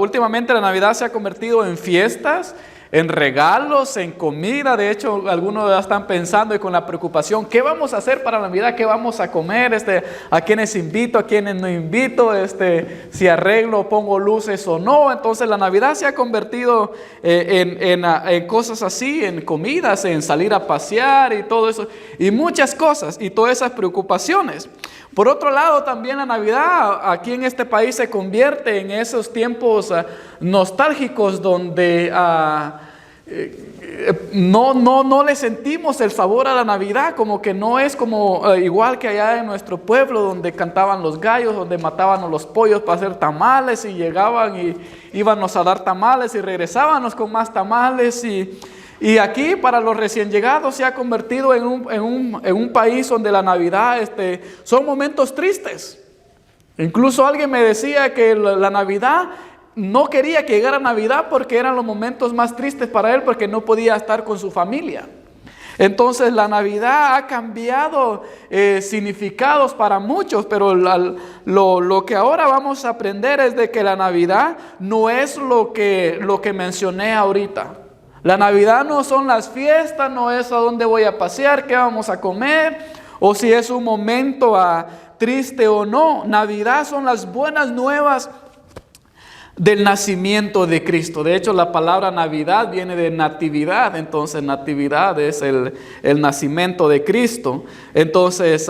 últimamente la Navidad se ha convertido en fiestas, en regalos, en comida. De hecho, algunos ya están pensando y con la preocupación, ¿qué vamos a hacer para la Navidad? ¿Qué vamos a comer? ¿A quiénes invito? ¿A quiénes no invito? Si arreglo o pongo luces o no. Entonces la Navidad se ha convertido en cosas así, en comidas, en salir a pasear y todo eso, y muchas cosas, y todas esas preocupaciones. Por otro lado, también la Navidad aquí en este país se convierte en esos tiempos nostálgicos donde no le sentimos el sabor a la Navidad, como que no es como igual que allá en nuestro pueblo, donde cantaban los gallos, donde mataban a los pollos para hacer tamales, y llegaban y íbamos a dar tamales y regresábamos con más tamales. Y aquí para los recién llegados se ha convertido en un país donde la Navidad son momentos tristes. Incluso alguien me decía que la Navidad, no quería que llegara Navidad porque eran los momentos más tristes para él, porque no podía estar con su familia. Entonces la Navidad ha cambiado significados para muchos, pero lo que ahora vamos a aprender es de que la Navidad no es lo que mencioné ahorita. La Navidad no son las fiestas, no es a dónde voy a pasear, qué vamos a comer, o si es un momento triste o no. Navidad son las buenas nuevas del nacimiento de Cristo. De hecho, la palabra Navidad viene de natividad. Entonces, natividad es el nacimiento de Cristo. Entonces,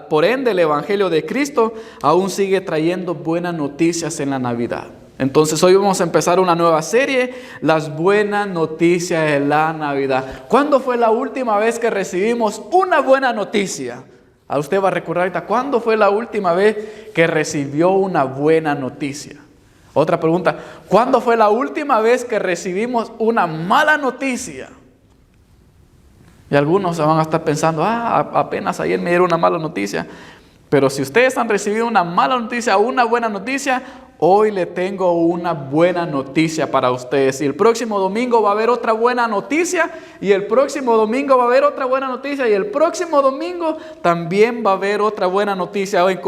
por ende, el Evangelio de Cristo aún sigue trayendo buenas noticias en la Navidad. Entonces hoy vamos a empezar una nueva serie, las buenas noticias de la Navidad. ¿Cuándo fue la última vez que recibimos una buena noticia? A usted va a recordar ahorita, ¿cuándo fue la última vez que recibió una buena noticia? Otra pregunta, ¿cuándo fue la última vez que recibimos una mala noticia? Y algunos se van a estar pensando, apenas ayer me dieron una mala noticia. Pero si ustedes han recibido una mala noticia o una buena noticia, hoy le tengo una buena noticia para ustedes. Y el próximo domingo va a haber otra buena noticia. Y el próximo domingo va a haber otra buena noticia. Y el próximo domingo también va a haber otra buena noticia. Hoy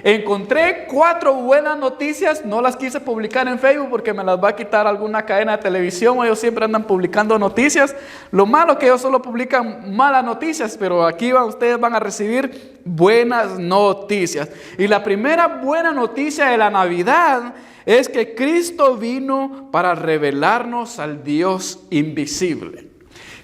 encontré 4 buenas noticias. No las quise publicar en Facebook porque me las va a quitar alguna cadena de televisión. Ellos siempre andan publicando noticias. Lo malo es que ellos solo publican malas noticias. Pero aquí ustedes van a recibir buenas noticias. Y la primera buena noticia de la Navidad es que Cristo vino para revelarnos al Dios invisible.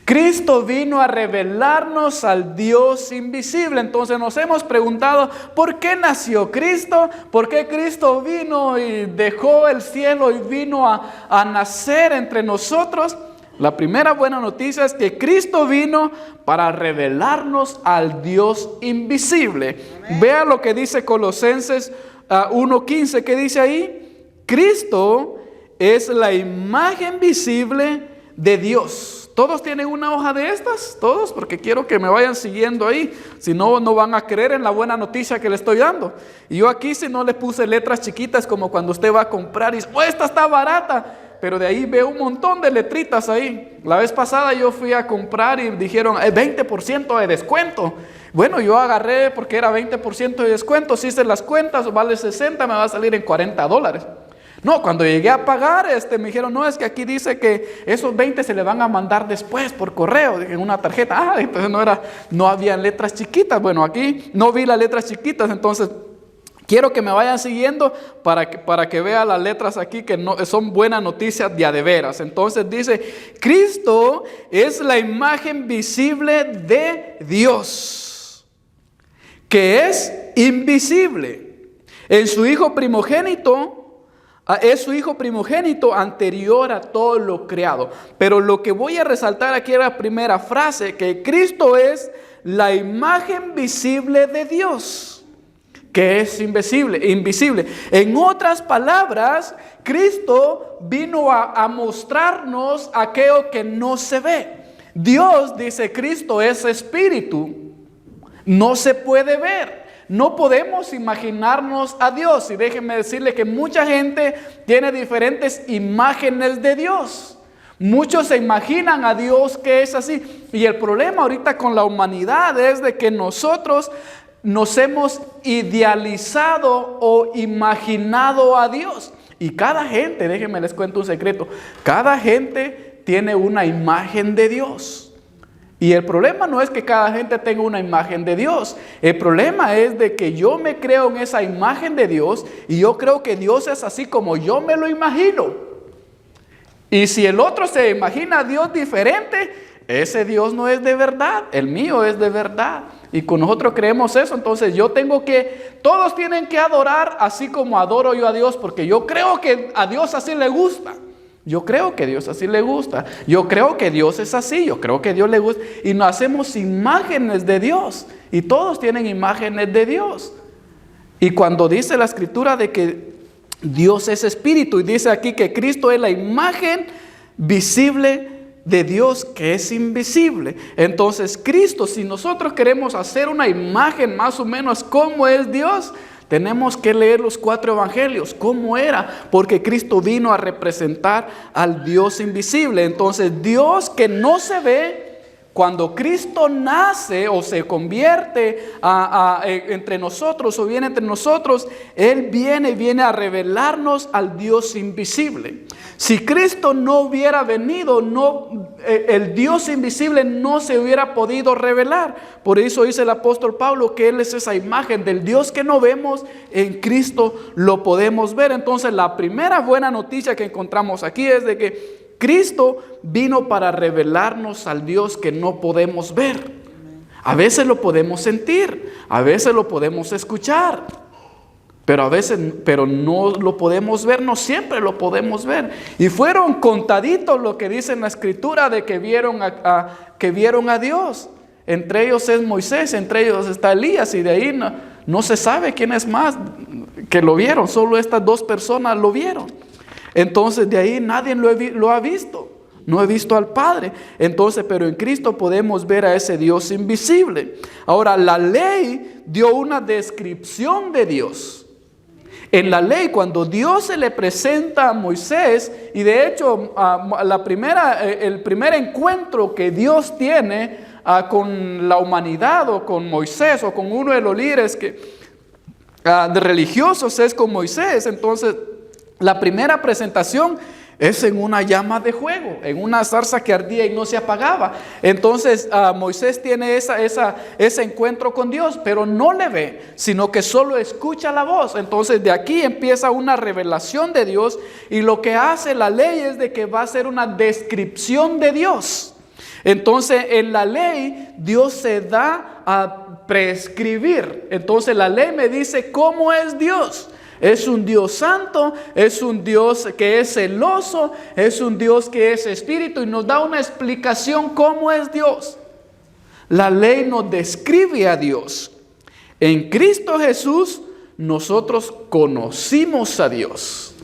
Cristo vino a revelarnos al Dios invisible. Entonces nos hemos preguntado, ¿por qué nació Cristo? ¿Por qué Cristo vino y dejó el cielo y vino a nacer entre nosotros? La primera buena noticia es que Cristo vino para revelarnos al Dios invisible. Vea lo que dice Colosenses 1:15, ¿qué dice ahí? Cristo es la imagen visible de Dios. ¿Todos tienen una hoja de estas? ¿Todos? Porque quiero que me vayan siguiendo ahí. Si no, no van a creer en la buena noticia que le estoy dando. Y yo aquí si no le puse letras chiquitas como cuando usted va a comprar y dice, esta está barata. Pero de ahí veo un montón de letritas ahí. La vez pasada yo fui a comprar y dijeron 20% de descuento. Bueno, yo agarré porque era 20% de descuento. Si hice las cuentas, vale 60, me va a salir en $40. No, cuando llegué a pagar, me dijeron, no, es que aquí dice que esos 20 se le van a mandar después por correo, en una tarjeta. Entonces no había letras chiquitas. Bueno, aquí no vi las letras chiquitas, entonces quiero que me vayan siguiendo para que vean las letras aquí que no, son buenas noticias de a de veras. Entonces dice, Cristo es la imagen visible de Dios, que es invisible. En su Hijo primogénito, es su Hijo primogénito anterior a todo lo creado. Pero lo que voy a resaltar aquí es la primera frase, que Cristo es la imagen visible de Dios, que es invisible. En otras palabras, Cristo vino a mostrarnos aquello que no se ve. Dios, dice Cristo, es espíritu, no se puede ver. No podemos imaginarnos a Dios. Y déjenme decirle que mucha gente tiene diferentes imágenes de Dios. Muchos se imaginan a Dios que es así. Y el problema ahorita con la humanidad es de que nosotros nos hemos idealizado o imaginado a Dios. Y cada gente, déjenme les cuento un secreto, cada gente tiene una imagen de Dios. Y el problema no es que cada gente tenga una imagen de Dios. El problema es de que yo me creo en esa imagen de Dios y yo creo que Dios es así como yo me lo imagino. Y si el otro se imagina a Dios diferente, ese Dios no es de verdad, el mío es de verdad. Y con nosotros creemos eso, entonces todos tienen que adorar así como adoro yo a Dios, porque yo creo que a Dios así le gusta. Yo creo que Dios así le gusta. Yo creo que Dios es así. Yo creo que Dios le gusta. Y nos hacemos imágenes de Dios. Y todos tienen imágenes de Dios. Y cuando dice la Escritura de que Dios es espíritu, y dice aquí que Cristo es la imagen visible de Dios que es invisible. Entonces Cristo, si nosotros queremos hacer una imagen más o menos como es Dios, tenemos que leer los 4 evangelios, cómo era, porque Cristo vino a representar al Dios invisible. Entonces Dios que no se ve, cuando Cristo nace o se convierte entre nosotros o viene entre nosotros, Él viene a revelarnos al Dios invisible. Si Cristo no hubiera venido, el Dios invisible no se hubiera podido revelar. Por eso dice el apóstol Pablo que Él es esa imagen del Dios que no vemos, en Cristo lo podemos ver. Entonces la primera buena noticia que encontramos aquí es de que Cristo vino para revelarnos al Dios que no podemos ver. A veces lo podemos sentir, a veces lo podemos escuchar, pero no lo podemos ver, no siempre lo podemos ver. Y fueron contaditos lo que dice en la Escritura de que vieron a Dios. Entre ellos es Moisés, entre ellos está Elías, y de ahí no se sabe quién es más que lo vieron, solo estas 2 personas lo vieron. Entonces de ahí nadie lo ha visto, no he visto al Padre. Entonces, pero en Cristo podemos ver a ese Dios invisible. Ahora, la ley dio una descripción de Dios. En la ley, cuando Dios se le presenta a Moisés, y de hecho el primer encuentro que Dios tiene con la humanidad o con Moisés o con uno de los líderes de religiosos es con Moisés. Entonces la primera presentación es en una llama de fuego, en una zarza que ardía y no se apagaba. Entonces Moisés tiene ese encuentro con Dios, pero no le ve, sino que solo escucha la voz. Entonces de aquí empieza una revelación de Dios, y lo que hace la ley es de que va a ser una descripción de Dios. Entonces en la ley Dios se da a prescribir. Entonces la ley me dice cómo es Dios. Es un Dios santo, es un Dios que es celoso, es un Dios que es espíritu, y nos da una explicación cómo es Dios. La ley nos describe a Dios. En Cristo Jesús nosotros conocimos a Dios.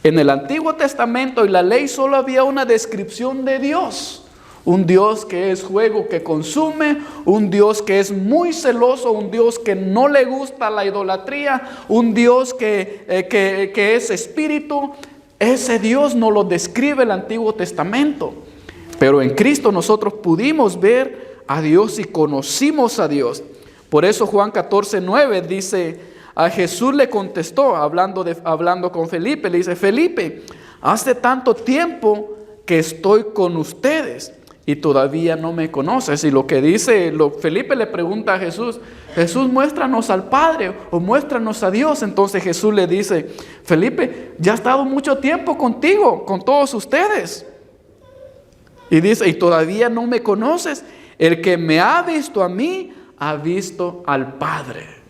En el Antiguo Testamento y la ley solo había una descripción de Dios. Un Dios que es fuego que consume, un Dios que es muy celoso, un Dios que no le gusta la idolatría, un Dios que es espíritu. Ese Dios nos lo describe el Antiguo Testamento. Pero en Cristo nosotros pudimos ver a Dios y conocimos a Dios. Por eso Juan 14:9 dice, a Jesús le contestó, hablando con Felipe, le dice: Felipe, hace tanto tiempo que estoy con ustedes y todavía no me conoces. Y lo que dice, Felipe le pregunta a Jesús: Jesús, muéstranos al Padre o muéstranos a Dios. Entonces Jesús le dice: Felipe, ya he estado mucho tiempo contigo, con todos ustedes. Y dice: y todavía no me conoces. El que me ha visto a mí, ha visto al Padre.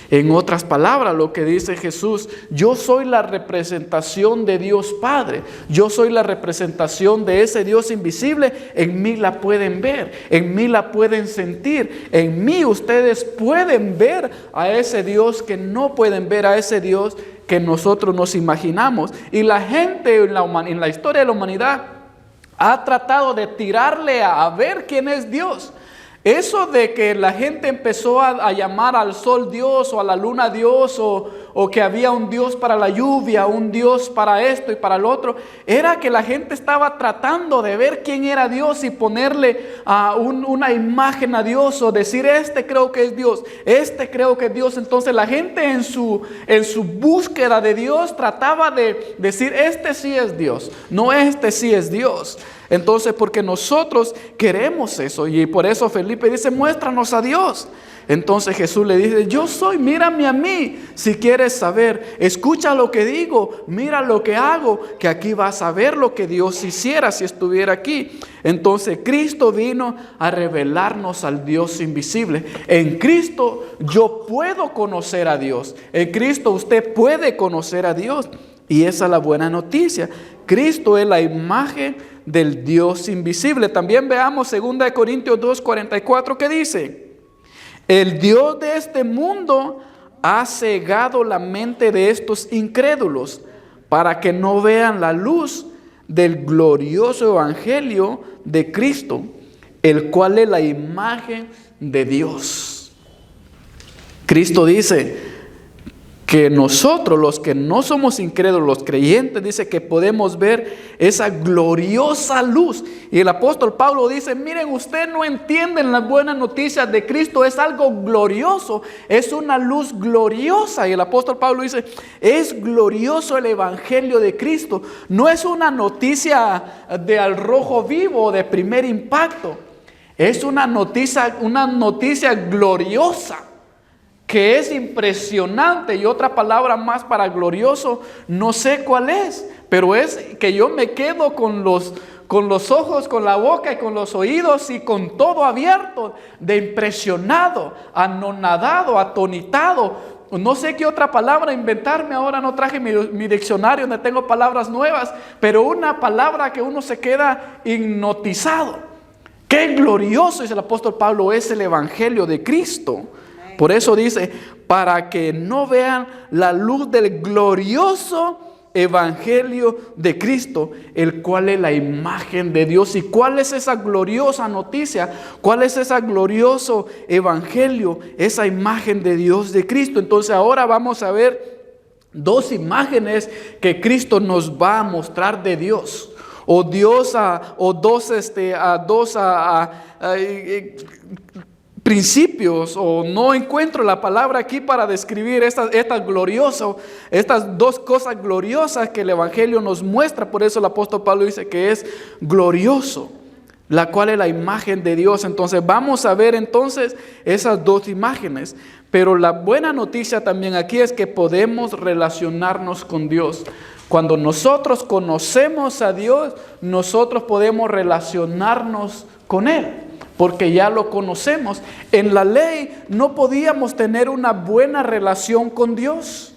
En otras palabras, lo que dice Jesús: yo soy la representación de Dios Padre, yo soy la representación de ese Dios invisible. En mí la pueden ver, en mí la pueden sentir, en mí ustedes pueden ver a ese Dios que no pueden ver, a ese Dios que nosotros nos imaginamos. Y la gente en la historia de la humanidad ha tratado de tirarle a ver quién es Dios. Eso de que la gente empezó a llamar al sol Dios o a la luna Dios o o que había un Dios para la lluvia, un Dios para esto y para el otro. Era que la gente estaba tratando de ver quién era Dios y ponerle una imagen a Dios, o decir, este creo que es Dios, este creo que es Dios. Entonces la gente en su búsqueda de Dios trataba de decir, este sí es Dios, no, este sí es Dios. Entonces, porque nosotros queremos eso, y por eso Felipe dice, muéstranos a Dios. Entonces Jesús le dice, yo soy, mírame a mí, si quieres saber, escucha lo que digo, mira lo que hago, que aquí vas a ver lo que Dios hiciera si estuviera aquí. Entonces Cristo vino a revelarnos al Dios invisible. En Cristo yo puedo conocer a Dios, en Cristo usted puede conocer a Dios, y esa es la buena noticia. Cristo es la imagen del Dios invisible. También veamos 2 Corintios 2:44, que dice, el Dios de este mundo ha cegado la mente de estos incrédulos para que no vean la luz del glorioso evangelio de Cristo, el cual es la imagen de Dios. Cristo dice que nosotros, los que no somos incrédulos, los creyentes, dice que podemos ver esa gloriosa luz. Y el apóstol Pablo dice, miren, ustedes no entienden las buenas noticias de Cristo, es algo glorioso, es una luz gloriosa. Y el apóstol Pablo dice, es glorioso el evangelio de Cristo, no es una noticia de al rojo vivo, de primer impacto, es una noticia gloriosa, que es impresionante. Y otra palabra más para glorioso, no sé cuál es, pero es que yo me quedo con los ojos, con la boca y con los oídos y con todo abierto, de impresionado, anonadado, atonitado. No sé qué otra palabra inventarme, ahora no traje mi diccionario donde tengo palabras nuevas, pero una palabra que uno se queda hipnotizado. Qué glorioso, dice el apóstol Pablo, es el evangelio de Cristo. Por eso dice, para que no vean la luz del glorioso evangelio de Cristo, el cual es la imagen de Dios. ¿Y cuál es esa gloriosa noticia? ¿Cuál es ese glorioso evangelio? Esa imagen de Dios, de Cristo. Entonces ahora vamos a ver dos imágenes que Cristo nos va a mostrar de Dios. O Dios principios, o no encuentro la palabra aquí para describir estas dos cosas gloriosas que el evangelio nos muestra. Por eso el apóstol Pablo dice que es glorioso, la cual es la imagen de Dios. Entonces vamos a ver entonces esas dos imágenes. Pero la buena noticia también aquí es que podemos relacionarnos con Dios. Cuando nosotros conocemos a Dios, nosotros podemos relacionarnos con Él, porque ya lo conocemos. En la ley no podíamos tener una buena relación con Dios.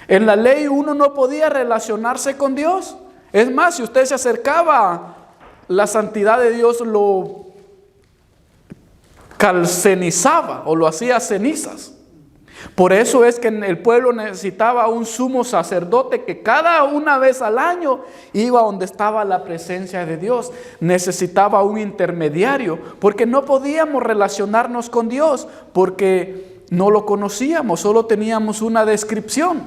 En la ley uno no podía relacionarse con Dios. Es más, si usted se acercaba, la santidad de Dios lo calcenizaba o lo hacía cenizas. Por eso es que el pueblo necesitaba un sumo sacerdote que cada una vez al año iba donde estaba la presencia de Dios. Necesitaba un intermediario, porque no podíamos relacionarnos con Dios, porque no lo conocíamos, solo teníamos una descripción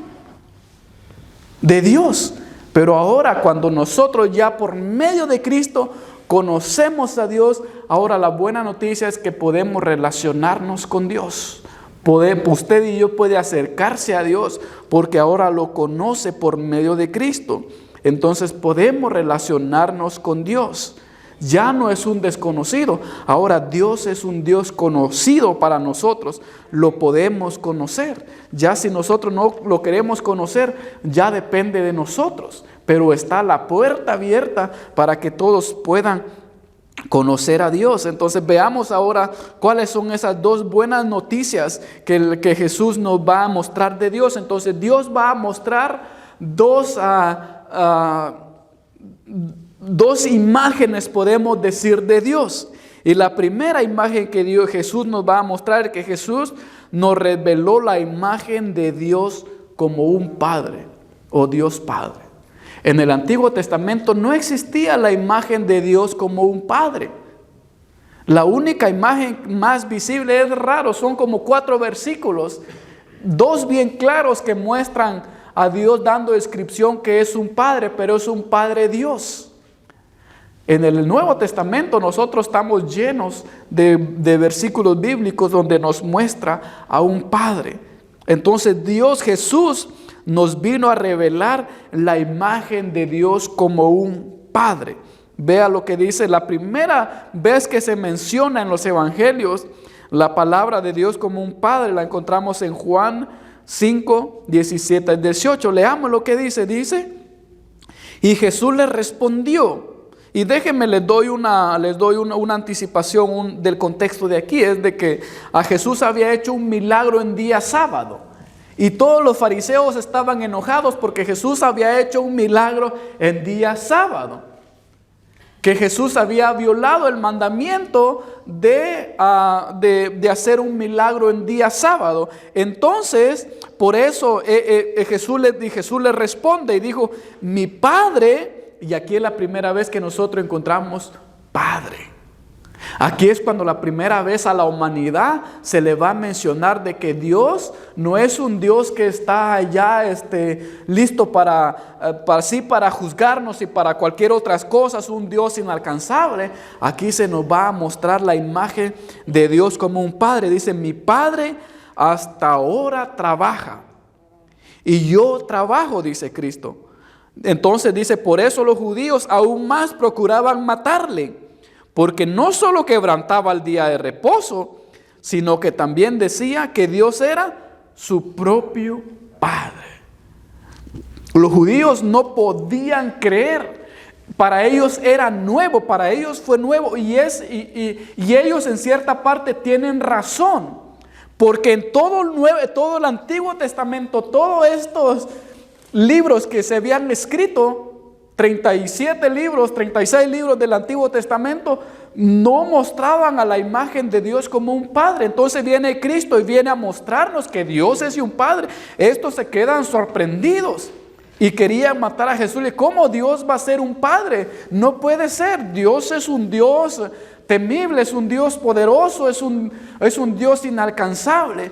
de Dios. Pero ahora, cuando nosotros ya por medio de Cristo conocemos a Dios, ahora la buena noticia es que podemos relacionarnos con Dios. Usted y yo puede acercarse a Dios porque ahora lo conoce por medio de Cristo. Entonces podemos relacionarnos con Dios. Ya no es un desconocido, ahora Dios es un Dios conocido para nosotros. Lo podemos conocer. Ya si nosotros no lo queremos conocer, ya depende de nosotros. Pero está la puerta abierta para que todos puedan conocer a Dios. Entonces veamos ahora cuáles son esas dos buenas noticias que Jesús nos va a mostrar de Dios. Entonces Dios va a mostrar dos imágenes, podemos decir, de Dios. Y la primera imagen que Jesús nos va a mostrar es que Jesús nos reveló la imagen de Dios como un Padre o Dios Padre. En el Antiguo Testamento no existía la imagen de Dios como un Padre. La única imagen más visible, es raro, son como 4 versículos dos bien claros que muestran a Dios dando descripción que es un Padre, pero es un Padre Dios. En el Nuevo Testamento nosotros estamos llenos de versículos bíblicos donde nos muestra a un Padre. Entonces Dios Jesús nos vino a revelar la imagen de Dios como un Padre. Vea lo que dice, la primera vez que se menciona en los evangelios la palabra de Dios como un Padre, la encontramos en Juan 5, 17 al 18. Leamos lo que dice, y Jesús le respondió. Y déjenme, les doy una anticipación del contexto de aquí, es de que a Jesús había hecho un milagro en día sábado. Y todos los fariseos estaban enojados porque Jesús había hecho un milagro en día sábado. Que Jesús había violado el mandamiento de hacer un milagro en día sábado. Entonces, por eso Jesús le responde y dijo, mi Padre. Y aquí es la primera vez que nosotros encontramos Padre. Aquí es cuando la primera vez a la humanidad se le va a mencionar de que Dios no es un Dios que está allá listo para juzgarnos y para cualquier otra cosa, es un Dios inalcanzable. Aquí se nos va a mostrar la imagen de Dios como un Padre. Dice, mi Padre hasta ahora trabaja y yo trabajo, dice Cristo. Entonces dice, por eso los judíos aún más procuraban matarle, porque no solo quebrantaba el día de reposo, sino que también decía que Dios era su propio Padre. Los judíos no podían creer, para ellos era nuevo, para ellos fue nuevo, y ellos en cierta parte tienen razón, porque en todo el Antiguo Testamento, todos estos libros que se habían escrito, 37 libros, 36 libros del Antiguo Testamento, no mostraban a la imagen de Dios como un Padre. Entonces viene Cristo y viene a mostrarnos que Dios es un Padre. Estos se quedan sorprendidos y querían matar a Jesús. ¿Cómo Dios va a ser un Padre? No puede ser. Dios es un Dios temible, es un Dios poderoso, es un Dios inalcanzable.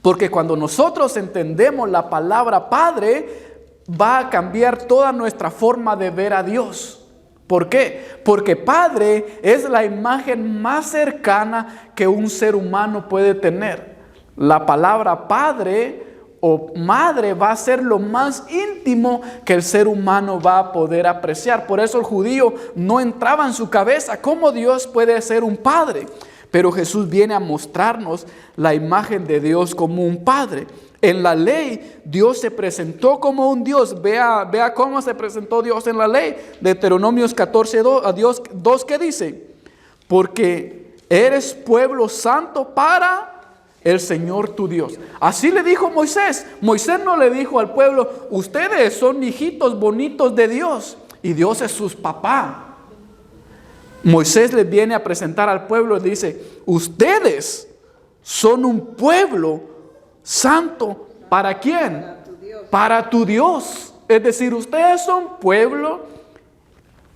Porque cuando nosotros entendemos la palabra Padre, va a cambiar toda nuestra forma de ver a Dios. ¿Por qué? Porque Padre es la imagen más cercana que un ser humano puede tener. La palabra Padre o Madre va a ser lo más íntimo que el ser humano va a poder apreciar. Por eso el judío no entraba en su cabeza, ¿cómo Dios puede ser un Padre? Pero Jesús viene a mostrarnos la imagen de Dios como un Padre. En la ley, Dios se presentó como un Dios. Vea cómo se presentó Dios en la ley. Deuteronomios 14:2, ¿qué dice? Porque eres pueblo santo para el Señor tu Dios. Así le dijo Moisés. Moisés no le dijo al pueblo, ustedes son hijitos bonitos de Dios y Dios es sus papás. Moisés les viene a presentar al pueblo y dice, ustedes son un pueblo santo. ¿Para quién? Para tu Dios. Es decir, ustedes son pueblo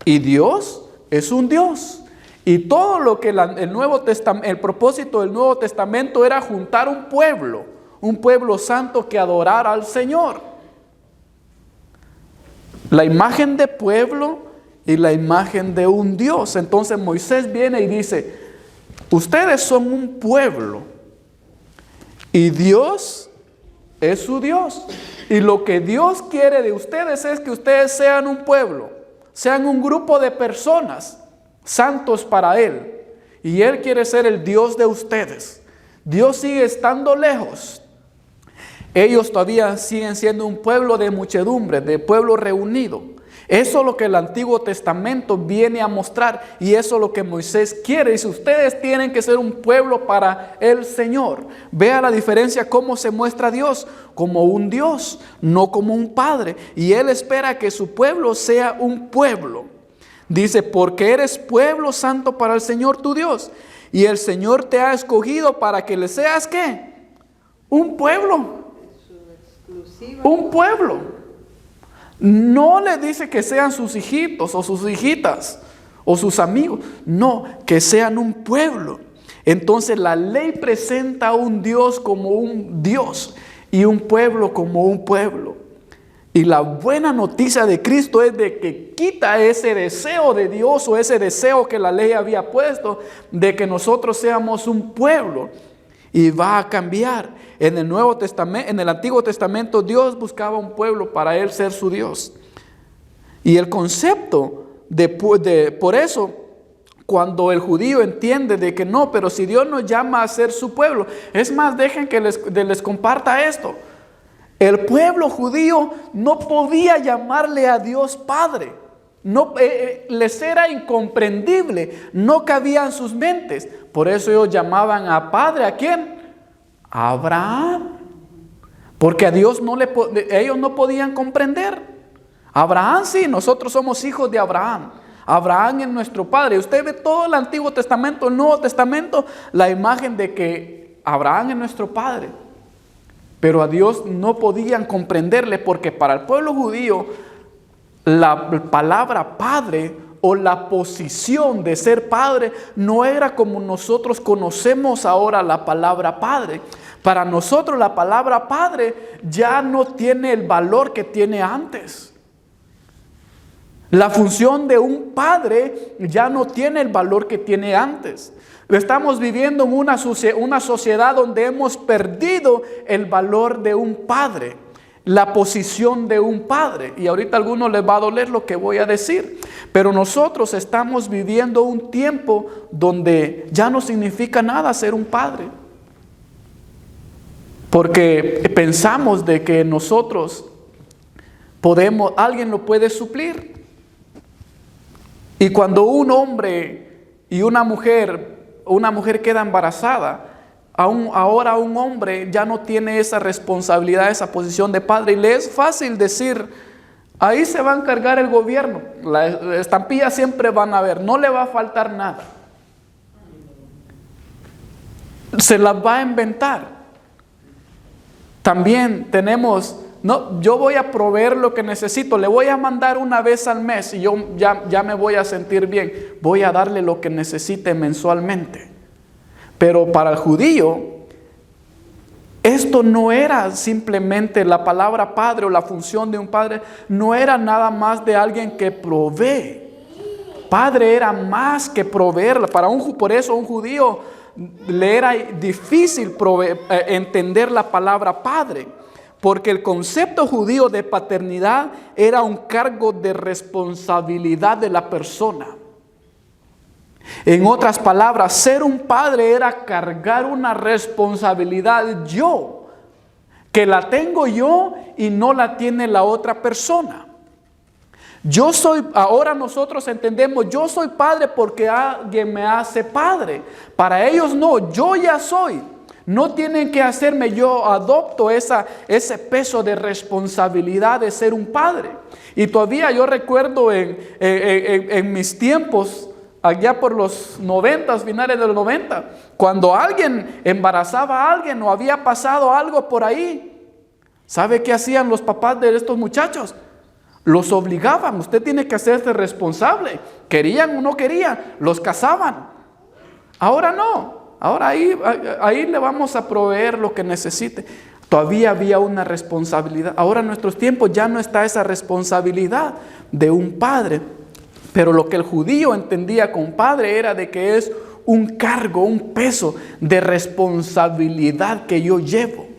y Dios es un Dios. Y todo lo que el propósito del Nuevo Testamento era juntar un pueblo santo que adorara al Señor. La imagen de pueblo y la imagen de un Dios. Entonces Moisés viene y dice, ustedes son un pueblo y Dios es su Dios. Y lo que Dios quiere de ustedes es que ustedes sean un pueblo, sean un grupo de personas santos para Él. Y Él quiere ser el Dios de ustedes. Dios sigue estando lejos. Ellos todavía siguen siendo un pueblo de muchedumbre, de pueblo reunido. Eso es lo que el Antiguo Testamento viene a mostrar y eso es lo que Moisés quiere. Dice, ustedes tienen que ser un pueblo para el Señor. Vea la diferencia, cómo se muestra Dios, como un Dios, no como un Padre. Y Él espera que su pueblo sea un pueblo. Dice, porque eres pueblo santo para el Señor tu Dios. Y el Señor te ha escogido para que le seas, ¿qué? Un pueblo. Un pueblo. No le dice que sean sus hijitos o sus hijitas o sus amigos. No, que sean un pueblo. Entonces la ley presenta a un Dios como un Dios. y un pueblo como un pueblo. Y la buena noticia de Cristo es de que quita ese deseo de Dios o ese deseo que la ley había puesto de que nosotros seamos un pueblo, y va a cambiar. En el Nuevo Testamento, en el Antiguo Testamento, Dios buscaba un pueblo para Él ser su Dios. Y el concepto por eso, cuando el judío entiende de que no, pero si Dios nos llama a ser su pueblo, es más, dejen que les comparta esto. El pueblo judío no podía llamarle a Dios Padre. No, les era incomprendible, no cabía en sus mentes. Por eso ellos llamaban a Padre, ¿a quién? A Abraham. Porque a Dios ellos no podían comprender. Abraham sí, nosotros somos hijos de Abraham. Abraham es nuestro padre. Usted ve todo el Antiguo Testamento, el Nuevo Testamento, la imagen de que Abraham es nuestro padre. Pero a Dios no podían comprenderle, porque para el pueblo judío la palabra padre o la posición de ser padre no era como nosotros conocemos ahora la palabra padre. Para nosotros la palabra padre ya no tiene el valor que tiene antes. La función de un padre ya no tiene el valor que tiene antes. Estamos viviendo en una sociedad donde hemos perdido el valor de un padre, la posición de un padre. Y ahorita a algunos les va a doler lo que voy a decir, pero nosotros estamos viviendo un tiempo donde ya no significa nada ser un padre, porque pensamos de que nosotros alguien lo puede suplir. Y cuando un hombre y una mujer queda embarazada, ahora un hombre ya no tiene esa responsabilidad, esa posición de padre, y le es fácil decir, ahí se va a encargar el gobierno, la estampilla siempre van a ver, no le va a faltar nada, se las va a inventar. También tenemos, no, yo voy a proveer lo que necesito, le voy a mandar una vez al mes y yo ya me voy a sentir bien, voy a darle lo que necesite mensualmente. Pero para el judío, esto no era simplemente la palabra padre o la función de un padre, no era nada más de alguien que provee. Padre era más que proveer. Por eso a un judío le era difícil entender la palabra padre, porque el concepto judío de paternidad era un cargo de responsabilidad de la persona. En otras palabras, ser un padre era cargar una responsabilidad que la tengo yo y no la tiene la otra persona. Ahora nosotros entendemos, yo soy padre porque alguien me hace padre. Para ellos no, yo ya soy. No tienen que hacerme, yo adopto ese peso de responsabilidad de ser un padre. Y todavía yo recuerdo en mis tiempos, allá por los 90, finales de los 90, cuando alguien embarazaba a alguien o había pasado algo por ahí, ¿sabe qué hacían los papás de estos muchachos? Los obligaban, usted tiene que hacerse responsable. Querían o no querían, los casaban. Ahora no. Ahora ahí le vamos a proveer lo que necesite. Todavía había una responsabilidad. Ahora en nuestros tiempos ya no está esa responsabilidad de un padre. Pero lo que el judío entendía con padre era de que es un cargo, un peso de responsabilidad que yo llevo.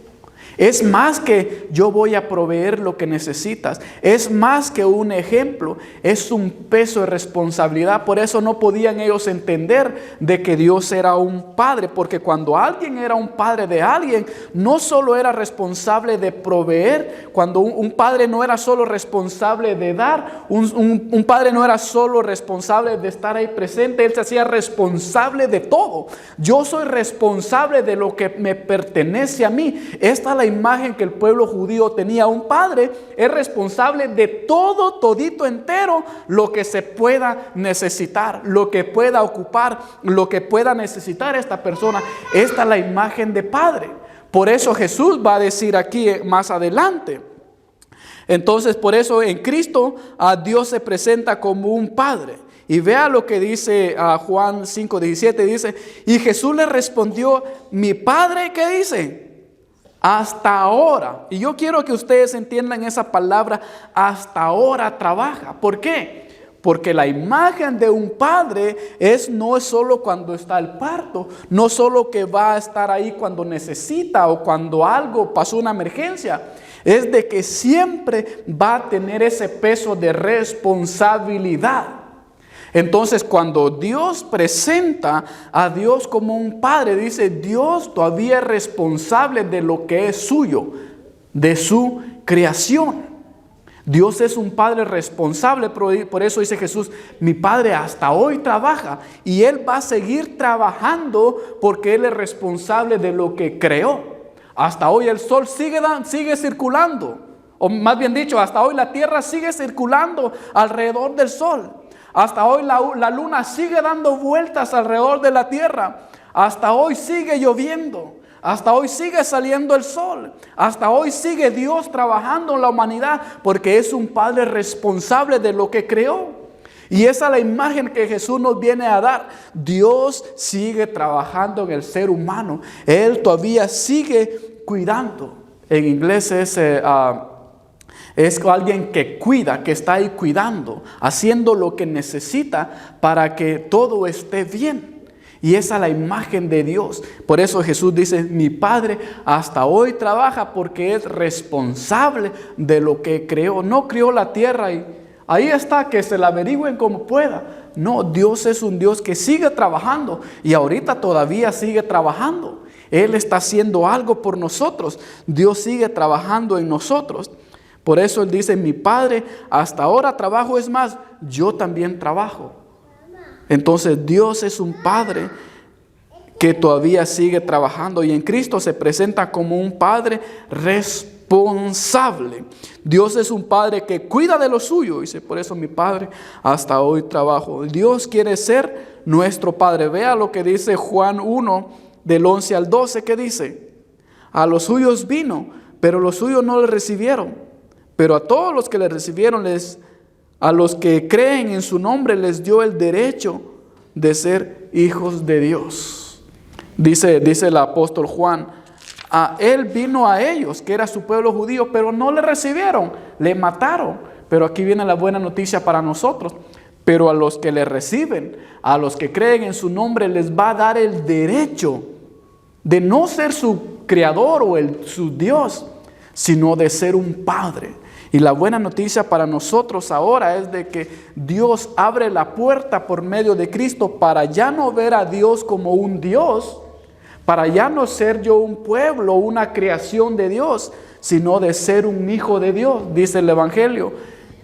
Es más que yo voy a proveer lo que necesitas. Es más que un ejemplo. Es un peso de responsabilidad. Por eso no podían ellos entender de que Dios era un padre. Porque cuando alguien era un padre de alguien, no solo era responsable de proveer. Cuando un padre no era solo responsable de dar. Un padre no era solo responsable de estar ahí presente. Él se hacía responsable de todo. Yo soy responsable de lo que me pertenece a mí. Esta es la imagen que el pueblo judío tenía. Un padre es responsable de todito entero lo que se pueda necesitar, lo que pueda ocupar, lo que pueda necesitar esta persona. Esta es la imagen de padre. Por eso Jesús va a decir aquí más adelante. Entonces, por eso en Cristo a Dios se presenta como un padre. Y vea lo que dice Juan 5:17, dice, y Jesús le respondió, mi padre, ¿qué dice? hasta ahora. Y yo quiero que ustedes entiendan esa palabra, hasta ahora trabaja. ¿Por qué? Porque la imagen de un padre no es solo cuando está el parto, no solo que va a estar ahí cuando necesita o cuando algo pasó, una emergencia. Es de que siempre va a tener ese peso de responsabilidad. Entonces, cuando Dios presenta a Dios como un padre, dice, Dios todavía es responsable de lo que es suyo, de su creación. Dios es un padre responsable, por eso dice Jesús, mi padre hasta hoy trabaja y él va a seguir trabajando porque él es responsable de lo que creó. Hasta hoy el sol sigue circulando, o más bien dicho, hasta hoy la tierra sigue circulando alrededor del sol. Hasta hoy la luna sigue dando vueltas alrededor de la tierra. Hasta hoy sigue lloviendo. Hasta hoy sigue saliendo el sol. Hasta hoy sigue Dios trabajando en la humanidad porque es un padre responsable de lo que creó. Y esa es la imagen que Jesús nos viene a dar. Dios sigue trabajando en el ser humano. Él todavía sigue cuidando. En inglés es alguien que cuida, que está ahí cuidando, haciendo lo que necesita para que todo esté bien. Y esa es la imagen de Dios. Por eso Jesús dice, mi Padre hasta hoy trabaja porque es responsable de lo que creó. No creó la tierra y ahí está, que se la averigüen como pueda. No, Dios es un Dios que sigue trabajando y ahorita todavía sigue trabajando. Él está haciendo algo por nosotros. Dios sigue trabajando en nosotros. Por eso Él dice, mi Padre hasta ahora trabajo, es más, yo también trabajo. Entonces Dios es un Padre que todavía sigue trabajando y en Cristo se presenta como un Padre responsable. Dios es un Padre que cuida de lo suyo. Dice, por eso mi Padre hasta hoy trabajo. Dios quiere ser nuestro Padre. Vea lo que dice Juan 1, del 11 al 12, que dice, a los suyos vino, pero los suyos no le recibieron. Pero a todos los que le recibieron, a los que creen en su nombre, les dio el derecho de ser hijos de Dios. Dice el apóstol Juan, a él vino a ellos, que era su pueblo judío, pero no le recibieron, le mataron. Pero aquí viene la buena noticia para nosotros. Pero a los que le reciben, a los que creen en su nombre, les va a dar el derecho de no ser su creador o su Dios, sino de ser un padre. Y la buena noticia para nosotros ahora es de que Dios abre la puerta por medio de Cristo para ya no ver a Dios como un Dios, para ya no ser yo un pueblo, una creación de Dios, sino de ser un hijo de Dios. Dice el Evangelio,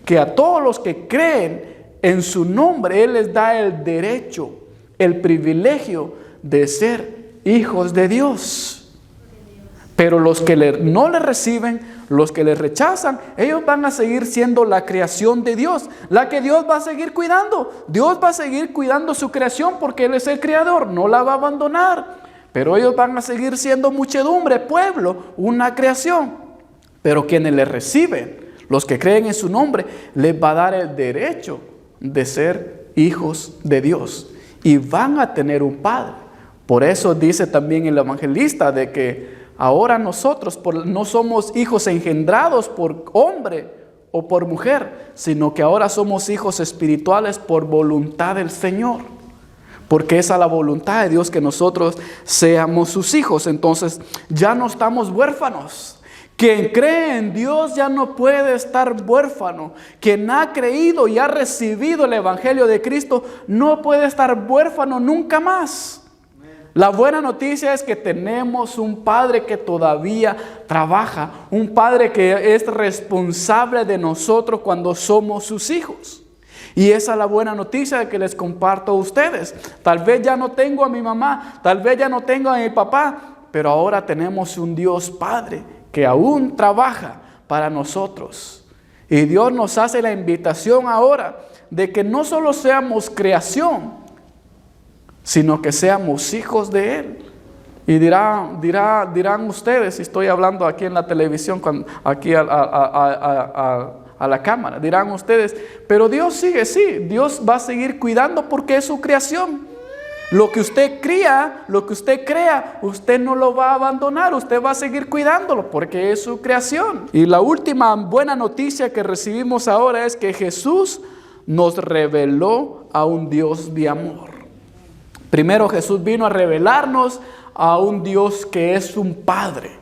que a todos los que creen en su nombre, Él les da el derecho, el privilegio de ser hijos de Dios. Pero los que no le reciben, los que le rechazan, ellos van a seguir siendo la creación de Dios, la que Dios va a seguir cuidando. Dios va a seguir cuidando su creación porque Él es el creador, no la va a abandonar. Pero ellos van a seguir siendo muchedumbre, pueblo, una creación. Pero quienes le reciben, los que creen en su nombre, les va a dar el derecho de ser hijos de Dios. Y van a tener un padre. Por eso dice también el evangelista de que ahora nosotros no somos hijos engendrados por hombre o por mujer, sino que ahora somos hijos espirituales por voluntad del Señor. Porque esa es la voluntad de Dios, que nosotros seamos sus hijos. Entonces ya no estamos huérfanos. Quien cree en Dios ya no puede estar huérfano. Quien ha creído y ha recibido el Evangelio de Cristo no puede estar huérfano nunca más. La buena noticia es que tenemos un Padre que todavía trabaja, un Padre que es responsable de nosotros cuando somos sus hijos. Y esa es la buena noticia que les comparto a ustedes. Tal vez ya no tengo a mi mamá, tal vez ya no tengo a mi papá, pero ahora tenemos un Dios Padre que aún trabaja para nosotros. Y Dios nos hace la invitación ahora de que no solo seamos creación, sino que seamos hijos de Él. Y dirán ustedes, si estoy hablando aquí en la televisión, aquí a la cámara, dirán ustedes, pero Dios sigue, sí, Dios va a seguir cuidando porque es su creación. Lo que usted cría, lo que usted crea, usted no lo va a abandonar, usted va a seguir cuidándolo porque es su creación. Y la última buena noticia que recibimos ahora es que Jesús nos reveló a un Dios de amor. Primero Jesús vino a revelarnos a un Dios que es un Padre.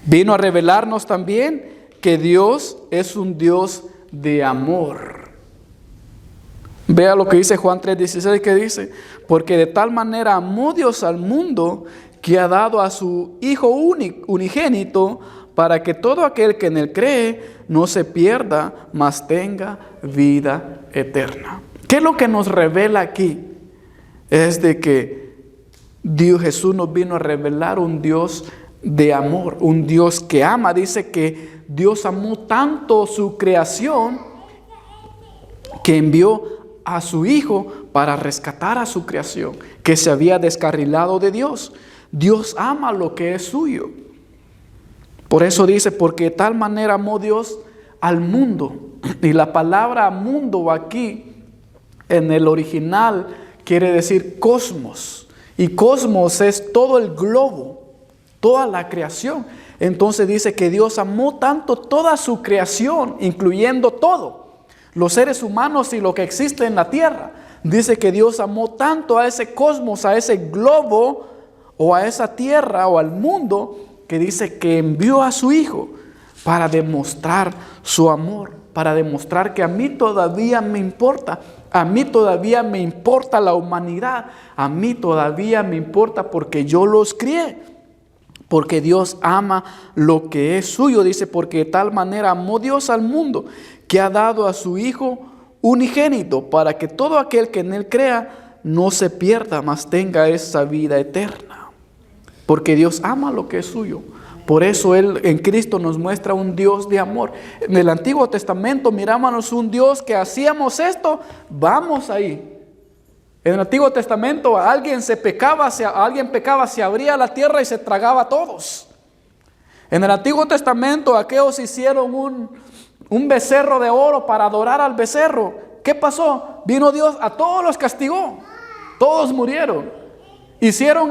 Vino a revelarnos también que Dios es un Dios de amor. Vea lo que dice Juan 3:16, que dice: porque de tal manera amó Dios al mundo que ha dado a su Hijo unigénito, para que todo aquel que en él cree no se pierda, mas tenga vida eterna. ¿Qué es lo que nos revela aquí? Es de que Jesús nos vino a revelar un Dios de amor, un Dios que ama. Dice que Dios amó tanto su creación que envió a su Hijo para rescatar a su creación que se había descarrilado de Dios. Dios ama lo que es suyo. Por eso dice: porque de tal manera amó Dios al mundo. Y la palabra mundo aquí en el original quiere decir cosmos. Y cosmos es todo el globo, toda la creación. Entonces dice que Dios amó tanto toda su creación, incluyendo todo, los seres humanos y lo que existe en la tierra. Dice que Dios amó tanto a ese cosmos, a ese globo, o a esa tierra, o al mundo, que dice que envió a su Hijo para demostrar su amor, para demostrar que a mí todavía me importa, a mí todavía me importa la humanidad, a mí todavía me importa porque yo los crié, porque Dios ama lo que es suyo. Dice: porque de tal manera amó Dios al mundo que ha dado a su Hijo unigénito, para que todo aquel que en él crea no se pierda, mas tenga esa vida eterna. Porque Dios ama lo que es suyo. Por eso Él en Cristo nos muestra un Dios de amor. En el Antiguo Testamento mirábamos un Dios que hacíamos esto, vamos ahí. En el Antiguo Testamento alguien pecaba, se abría la tierra y se tragaba a todos. En el Antiguo Testamento aquellos hicieron un becerro de oro para adorar al becerro. ¿Qué pasó? Vino Dios, a todos los castigó. Todos murieron.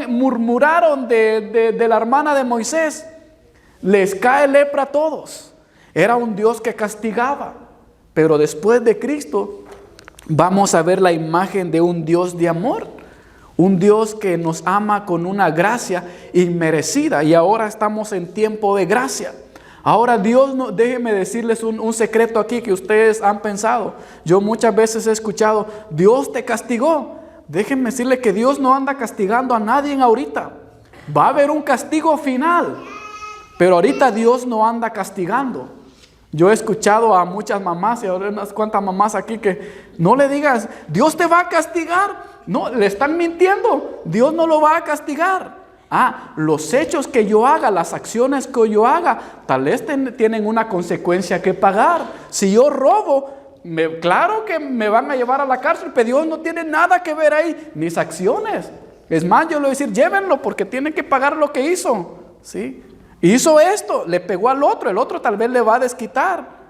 Murmuraron de la hermana de Moisés. Les cae lepra a todos. Era un Dios que castigaba. Pero después de Cristo vamos a ver la imagen de un Dios de amor. Un Dios que nos ama con una gracia inmerecida. Y ahora estamos en tiempo de gracia. Ahora Dios, déjenme decirles un secreto aquí que ustedes han pensado. Yo muchas veces he escuchado: Dios te castigó. Déjenme decirle que Dios no anda castigando a nadie ahorita. Va a haber un castigo final, pero ahorita Dios no anda castigando. Yo he escuchado a muchas mamás, y ahora unas cuantas mamás aquí, que no le digas: Dios te va a castigar. No, le están mintiendo. Dios no lo va a castigar. Los hechos que yo haga, las acciones que yo haga, tal vez tienen una consecuencia que pagar. Si yo robo, claro que me van a llevar a la cárcel, pero Dios no tiene nada que ver ahí, mis acciones. Es más, yo le voy a decir: llévenlo porque tiene que pagar lo que hizo. ¿Sí? Hizo esto, le pegó al otro, el otro tal vez le va a desquitar.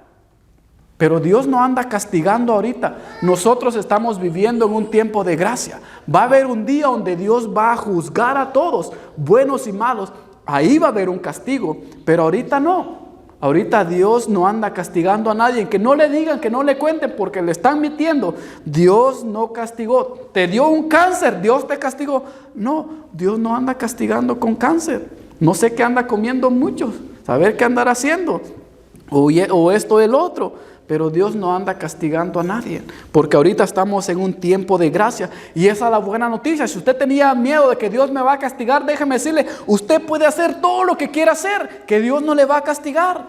Pero Dios no anda castigando ahorita. Nosotros estamos viviendo en un tiempo de gracia. Va a haber un día donde Dios va a juzgar a todos, buenos y malos. Ahí va a haber un castigo, pero ahorita no. Ahorita Dios no anda castigando a nadie. Que no le digan, que no le cuenten, porque le están mintiendo. Dios no castigó. Te dio un cáncer, Dios te castigó. No, Dios no anda castigando con cáncer. No sé qué anda comiendo muchos, saber qué andará haciendo, o esto o el otro. Pero Dios no anda castigando a nadie, porque ahorita estamos en un tiempo de gracia. Y esa es la buena noticia. Si usted tenía miedo de que Dios me va a castigar, déjeme decirle: usted puede hacer todo lo que quiera hacer, que Dios no le va a castigar.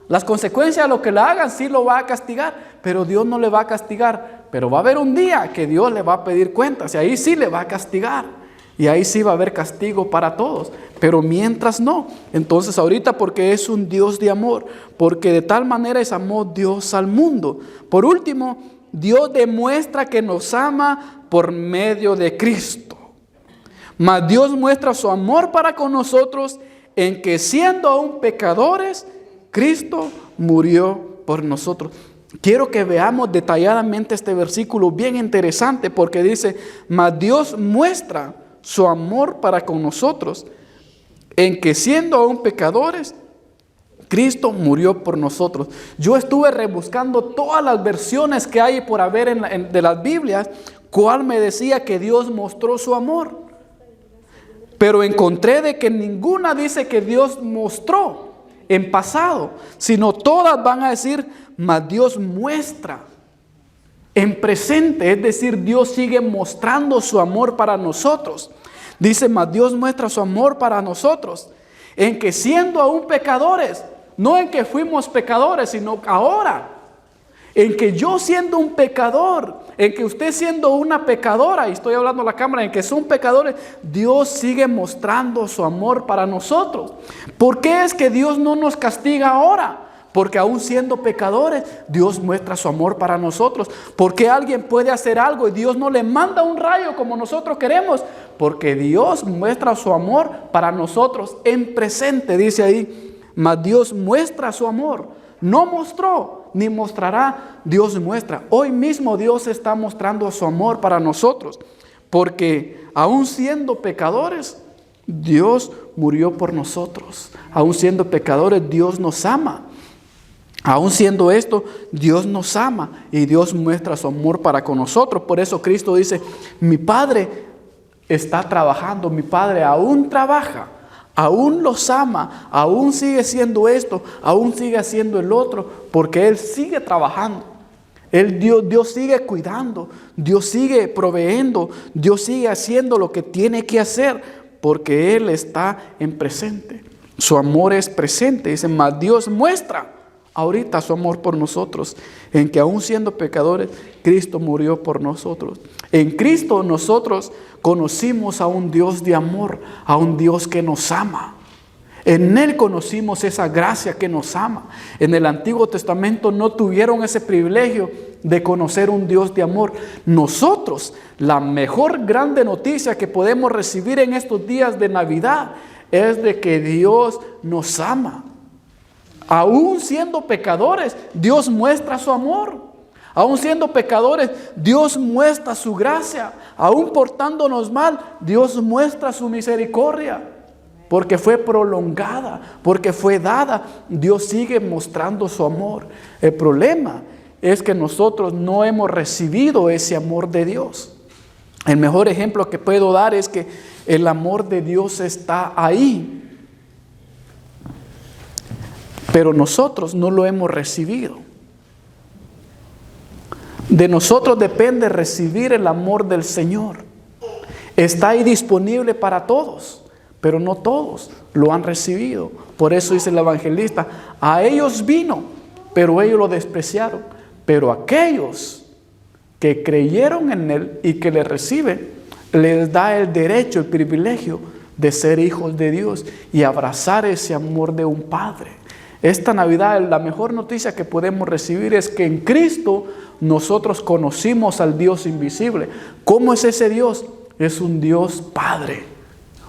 Las consecuencias de lo que le hagan sí lo va a castigar, pero Dios no le va a castigar. Pero va a haber un día que Dios le va a pedir cuentas, y ahí sí le va a castigar. Y ahí sí va a haber castigo para todos, pero mientras no. Entonces ahorita, porque es un Dios de amor, porque de tal manera es amó Dios al mundo. Por último, Dios demuestra que nos ama por medio de Cristo. Mas Dios muestra su amor para con nosotros en que, siendo aún pecadores, Cristo murió por nosotros. quiero que veamos detalladamente este versículo bien interesante, porque dice, mas Dios muestra su amor para con nosotros, en que siendo aún pecadores, Cristo murió por nosotros. Yo estuve rebuscando todas las versiones que hay por haber de las Biblias, cuál me decía que Dios mostró su amor. Pero encontré de que ninguna dice que Dios mostró en pasado, sino todas van a decir, mas Dios muestra en presente, es decir, Dios sigue mostrando su amor para nosotros. Dice, mas Dios muestra su amor para nosotros, en que siendo aún pecadores, no en que fuimos pecadores, sino ahora, en que yo siendo un pecador, en que usted siendo una pecadora, y estoy hablando a la cámara, en que son pecadores, Dios sigue mostrando su amor para nosotros. ¿Por qué es que Dios no nos castiga ahora? Porque aún siendo pecadores, Dios muestra su amor para nosotros. ¿Por qué alguien puede hacer algo y Dios no le manda un rayo como nosotros queremos? Porque Dios muestra su amor para nosotros en presente, dice ahí. Mas Dios muestra su amor. No mostró ni mostrará, Dios muestra. Hoy mismo Dios está mostrando su amor para nosotros. Porque aún siendo pecadores, Dios murió por nosotros. Aún siendo pecadores, Dios nos ama. Aún siendo esto, Dios nos ama y Dios muestra su amor para con nosotros. Por eso Cristo dice, mi Padre está trabajando, mi Padre aún trabaja, aún los ama, aún sigue siendo esto, aún sigue haciendo el otro, porque Él sigue trabajando. Dios sigue cuidando, Dios sigue proveyendo, Dios sigue haciendo lo que tiene que hacer, porque Él está en presente. Su amor es presente, dice, mas Dios muestra ahorita su amor por nosotros, en que aún siendo pecadores, Cristo murió por nosotros. En Cristo nosotros conocimos a un Dios de amor, a un Dios que nos ama. En Él conocimos esa gracia que nos ama. En el Antiguo Testamento no tuvieron ese privilegio de conocer un Dios de amor. Nosotros, la mejor grande noticia que podemos recibir en estos días de Navidad es de que Dios nos ama. Aún siendo pecadores, Dios muestra su amor. Aún siendo pecadores, Dios muestra su gracia. Aún portándonos mal, Dios muestra su misericordia. Porque fue prolongada, porque fue dada. Dios sigue mostrando su amor. El problema es que nosotros no hemos recibido ese amor de Dios. El mejor ejemplo que puedo dar es que el amor de Dios está ahí, pero nosotros no lo hemos recibido. De nosotros depende recibir el amor del Señor. Está ahí disponible para todos, pero no todos lo han recibido. Por eso dice el evangelista, a ellos vino, pero ellos lo despreciaron. Pero aquellos que creyeron en Él y que le reciben, les da el derecho, el privilegio de ser hijos de Dios y abrazar ese amor de un Padre. Esta Navidad, la mejor noticia que podemos recibir es que en Cristo nosotros conocimos al Dios invisible. ¿Cómo es ese Dios? Es un Dios Padre,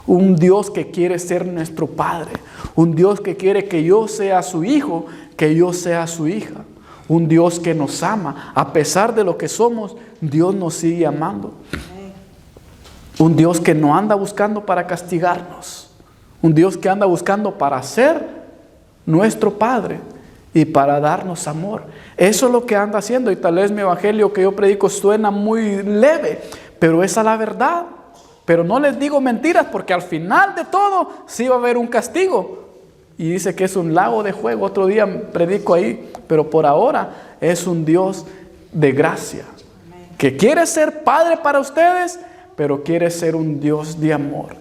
un Dios que quiere ser nuestro Padre, un Dios que quiere que yo sea su hijo, que yo sea su hija, un Dios que nos ama. A pesar de lo que somos, Dios nos sigue amando. Un Dios que no anda buscando para castigarnos, un Dios que anda buscando para ser nuestro Padre y para darnos amor. Eso es lo que anda haciendo, y tal vez mi evangelio que yo predico suena muy leve, pero esa es la verdad. Pero no les digo mentiras, porque al final de todo sí va a haber un castigo. Y dice que es un lago de fuego. Otro día predico ahí, pero por ahora es un Dios de gracia, que quiere ser Padre para ustedes, pero quiere ser un Dios de amor.